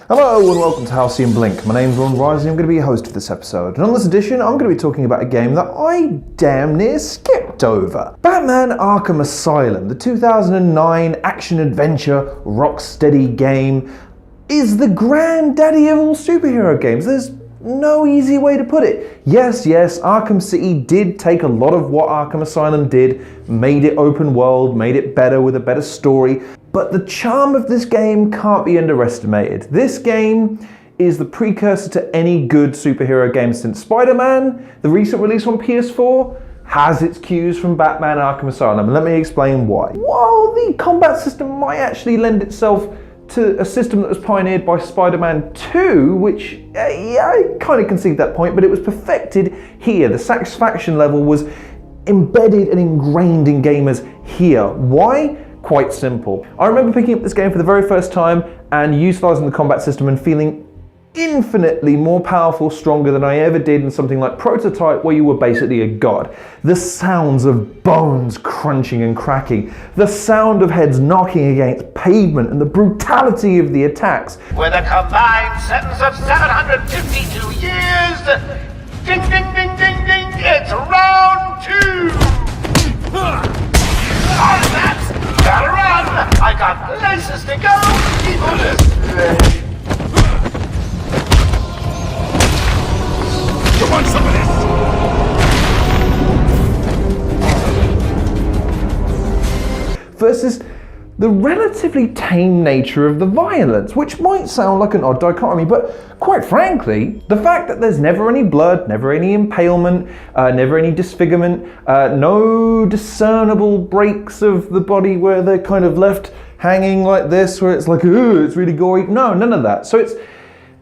Hello and welcome to Halcyon Blink. My name's Ron Rise and I'm going to be your host of this episode. And on this edition, I'm going to be talking about a game that I damn near skipped over. Batman Arkham Asylum, the 2009 action-adventure rocksteady game, is the granddaddy of all superhero games. There's no easy way to put it. Yes, Arkham City did take a lot of what Arkham Asylum did, made it open world, made it better with a better story, but the charm of this game can't be underestimated. This game is the precursor to any good superhero game since Spider-Man, the recent release on PS4, has its cues from Batman Arkham Asylum, and let me explain why. While the combat system might actually lend itself to a system that was pioneered by Spider-Man 2, which, I kind of concede that point, but it was perfected here. The satisfaction level was embedded and ingrained in gamers here. Why? Quite simple. I remember picking up this game for the very first time and utilising the combat system and feeling infinitely more powerful, stronger than I ever did in something like Prototype, where you were basically a god. The sounds of bones crunching and cracking, the sound of heads knocking against pavement, and the brutality of the attacks. With a combined sentence of 752 years, ding ding ding ding ding, it's round 2! Oh, that's gotta run! I got places to go! Keep on this! You want some of this? Versus the relatively tame nature of the violence, which might sound like an odd dichotomy, but quite frankly, the fact that there's never any blood, never any impalement, never any disfigurement, no discernible breaks of the body where they're kind of left hanging like this, where it's like, ooh, it's really gory. No, none of that. So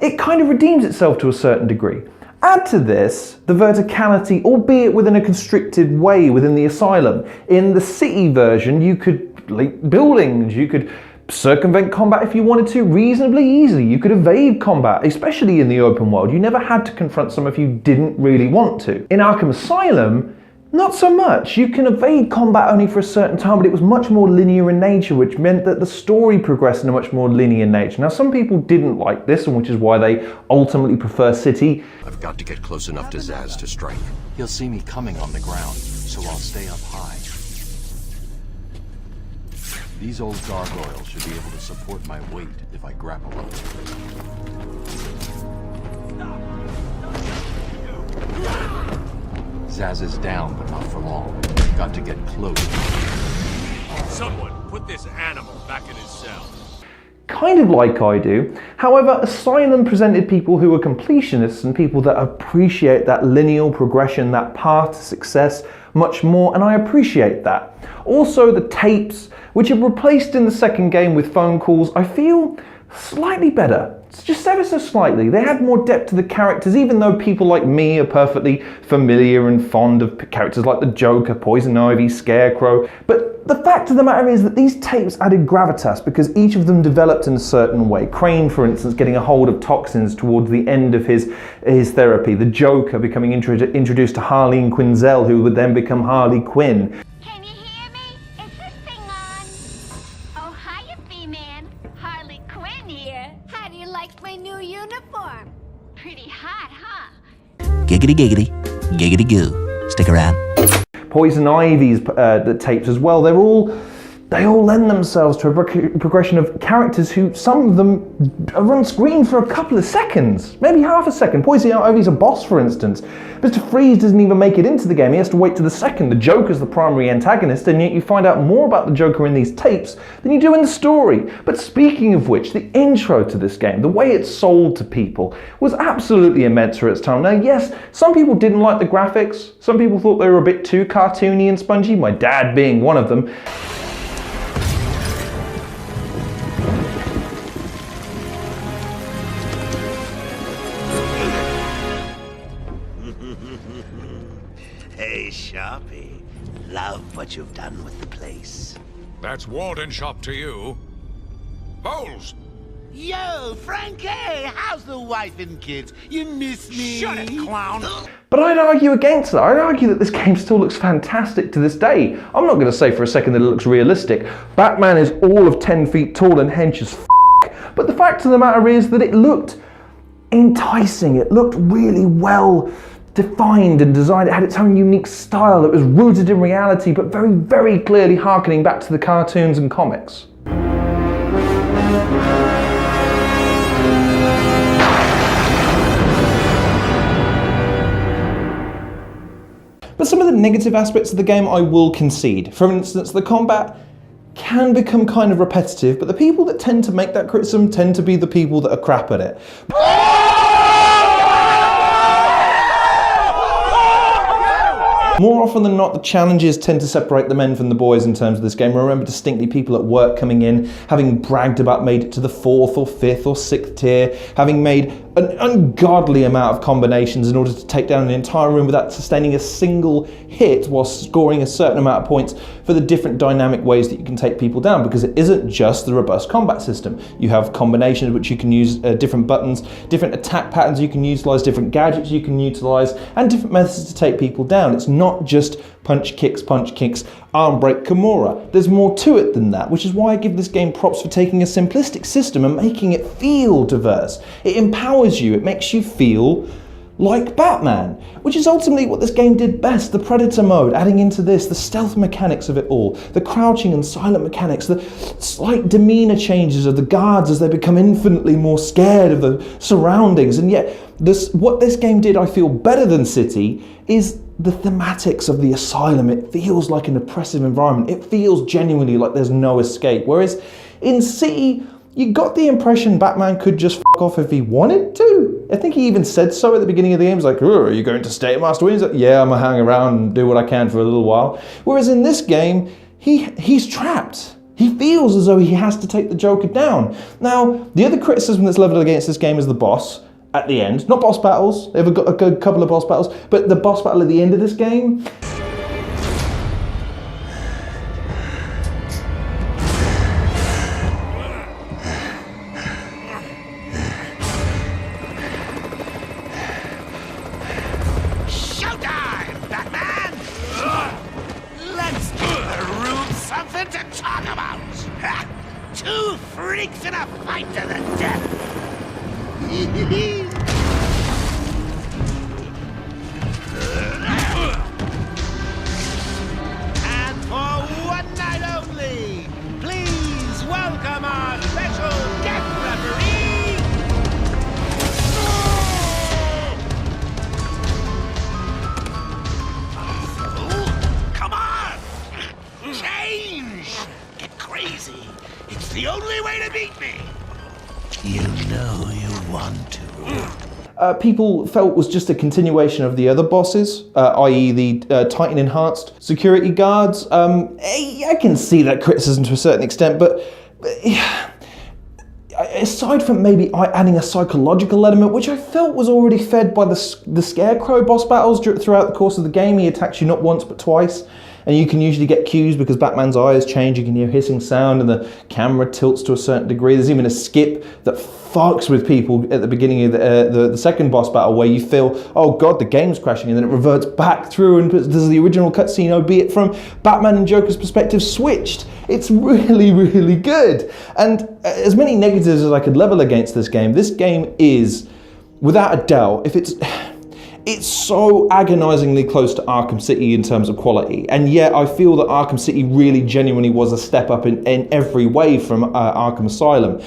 it kind of redeems itself to a certain degree. Add to this the verticality, albeit within a constricted way within the asylum. In the city version, you could leap buildings, you could circumvent combat if you wanted to reasonably easily, you could evade combat, especially in the open world. You never had to confront someone if you didn't really want to. In Arkham Asylum, not so much. You can evade combat only for a certain time, but it was much more linear in nature, which meant that the story progressed in a much more linear nature. Now, some people didn't like this, and which is why they ultimately prefer City. I've got to get close enough to Zsasz to strike. He'll see me coming on the ground, so I'll stay up high. These old gargoyles should be able to support my weight if I grapple up. Zsasz is down, but not for long. Got to get close. Someone put this animal back in his cell. Kind of like I do. However, Asylum presented people who are completionists and people that appreciate that linear progression, that path to success much more, and I appreciate that. Also, the tapes, which are replaced in the second game with phone calls, I feel slightly better. It's just ever so slightly. They had more depth to the characters, even though people like me are perfectly familiar and fond of characters like the Joker, Poison Ivy, Scarecrow. But the fact of the matter is that these tapes added gravitas because each of them developed in a certain way. Crane, for instance, getting a hold of toxins towards the end of his therapy. The Joker becoming introduced to Harleen Quinzel, who would then become Harley Quinn. Can you hear me? Is this thing on? Oh, hiya, B-Man. Harley Quinn here. How do you like my new uniform? Pretty hot, huh? Giggity giggity, giggity goo. Stick around. Poison Ivy's the tapes as well. They all lend themselves to a progression of characters who, some of them, are on screen for a couple of seconds, maybe half a second. Poison Ivy's a boss, for instance. Mr. Freeze doesn't even make it into the game. He has to wait to the second. The Joker's the primary antagonist, and yet you find out more about the Joker in these tapes than you do in the story. But speaking of which, the intro to this game, the way it's sold to people, was absolutely immense for its time. Now, yes, some people didn't like the graphics. Some people thought they were a bit too cartoony and spongy, my dad being one of them. Hey, Sharpie. Love what you've done with the place. That's Walden Shop to you. Bowles! Yo, Frankie! How's the wife and kids? You miss me? Shut it, clown! But I'd argue against that. I'd argue that this game still looks fantastic to this day. I'm not going to say for a second that it looks realistic. Batman is all of 10 feet tall and hench as f***, but the fact of the matter is that it looked enticing. It looked really well defined and designed. It had its own unique style. It was rooted in reality, but very, very clearly harkening back to the cartoons and comics. But some of the negative aspects of the game I will concede. For instance, the combat can become kind of repetitive, but the people that tend to make that criticism tend to be the people that are crap at it. More often than not, the challenges tend to separate the men from the boys in terms of this game. I remember distinctly people at work coming in, having bragged about made it to the 4th or 5th or 6th tier, having made an ungodly amount of combinations in order to take down an entire room without sustaining a single hit while scoring a certain amount of points for the different dynamic ways that you can take people down, because it isn't just the robust combat system. You have combinations which you can use, different buttons, different attack patterns you can utilize, different gadgets you can utilize, and different methods to take people down. It's not just punch, kicks, arm break, Kimura. There's more to it than that, which is why I give this game props for taking a simplistic system and making it feel diverse. It empowers you, it makes you feel like Batman, which is ultimately what this game did best. The Predator mode, adding into this, the stealth mechanics of it all, the crouching and silent mechanics, the slight demeanor changes of the guards as they become infinitely more scared of the surroundings. And yet, what this game did, I feel, better than City, is the thematics of the asylum. It feels like an oppressive environment. It feels genuinely like there's no escape. Whereas in City, you got the impression Batman could just f*** off if he wanted to. I think he even said so at the beginning of the game. He's like, "Oh, are you going to stay at Master Wayne?" He's like, "Yeah, I'm gonna hang around and do what I can for a little while." Whereas in this game, he's trapped. He feels as though he has to take the Joker down. Now, the other criticism that's leveled against this game is the boss at the end. Not boss battles. They've got a good couple of boss battles, but the boss battle at the end of this game, people felt was just a continuation of the other bosses, i.e. the Titan enhanced security guards. I can see that criticism to a certain extent, but aside from maybe adding a psychological element, which I felt was already fed by the Scarecrow boss battles throughout the course of the game. He attacks you not once but twice, and you can usually get cues because Batman's eyes change. You can hear hissing sound and the camera tilts to a certain degree. There's even a skip that fucks with people at the beginning of the second boss battle where you feel, oh god, the game's crashing, and then it reverts back through and there's the original cutscene, albeit from Batman and Joker's perspective switched. It's really, really good. And as many negatives as I could level against this game is, without a doubt, it's so agonizingly close to Arkham City in terms of quality, and yet I feel that Arkham City really genuinely was a step up in every way from Arkham Asylum.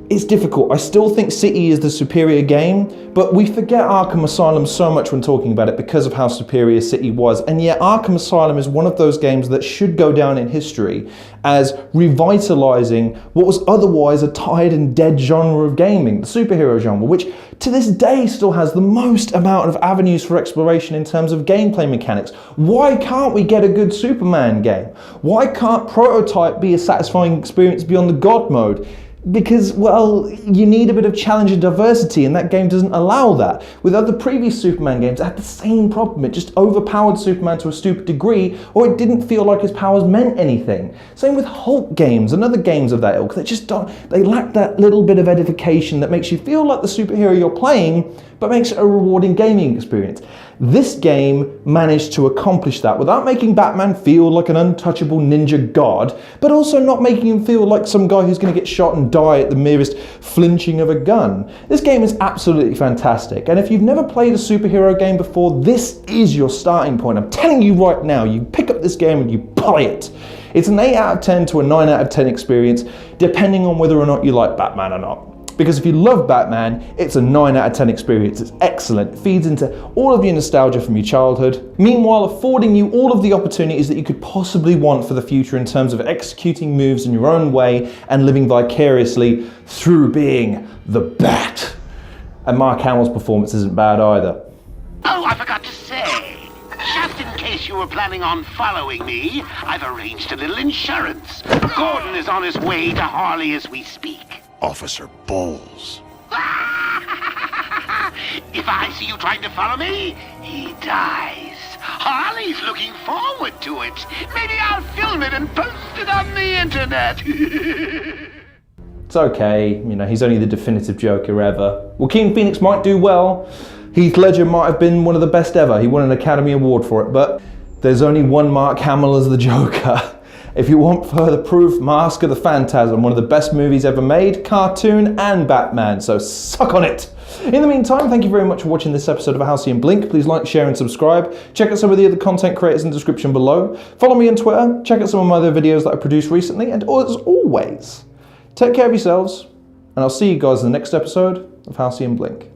It's difficult. I still think City is the superior game, but we forget Arkham Asylum so much when talking about it because of how superior City was, and yet Arkham Asylum is one of those games that should go down in history as revitalizing what was otherwise a tired and dead genre of gaming, the superhero genre, which to this day still has the most amount of avenues for exploration in terms of gameplay mechanics. Why can't we get a good Superman game? Why can't Prototype be a satisfying experience beyond the God mode? Because, well, you need a bit of challenge and diversity, and that game doesn't allow that. With other previous Superman games, it had the same problem. It just overpowered Superman to a stupid degree, or it didn't feel like his powers meant anything. Same with Hulk games and other games of that ilk. They lack that little bit of edification that makes you feel like the superhero you're playing, but makes it a rewarding gaming experience. This game managed to accomplish that without making Batman feel like an untouchable ninja god, but also not making him feel like some guy who's going to get shot and die at the merest flinching of a gun. This game is absolutely fantastic, and if you've never played a superhero game before, this is your starting point. I'm telling you right now, you pick up this game and you play it. It's an 8 out of 10 to a 9 out of 10 experience, depending on whether or not you like Batman or not. Because if you love Batman, it's a 9 out of 10 experience. It's excellent. It feeds into all of your nostalgia from your childhood, meanwhile affording you all of the opportunities that you could possibly want for the future in terms of executing moves in your own way and living vicariously through being the Bat. And Mark Hamill's performance isn't bad either. Oh, I forgot to say. Just in case you were planning on following me, I've arranged a little insurance. Gordon is on his way to Harley as we speak. Officer Bowles. If I see you trying to follow me, he dies. Harley's looking forward to it. Maybe I'll film it and post it on the internet. It's okay, you know, he's only the definitive Joker ever. Joaquin Phoenix might do well. Heath Ledger might have been one of the best ever. He won an Academy Award for it, but there's only one Mark Hamill as the Joker. If you want further proof, Mask of the Phantasm, one of the best movies ever made, cartoon and Batman, so suck on it. In the meantime, thank you very much for watching this episode of Halcyon Blink. Please like, share and subscribe. Check out some of the other content creators in the description below. Follow me on Twitter, check out some of my other videos that I produced recently, and as always, take care of yourselves, and I'll see you guys in the next episode of Halcyon Blink.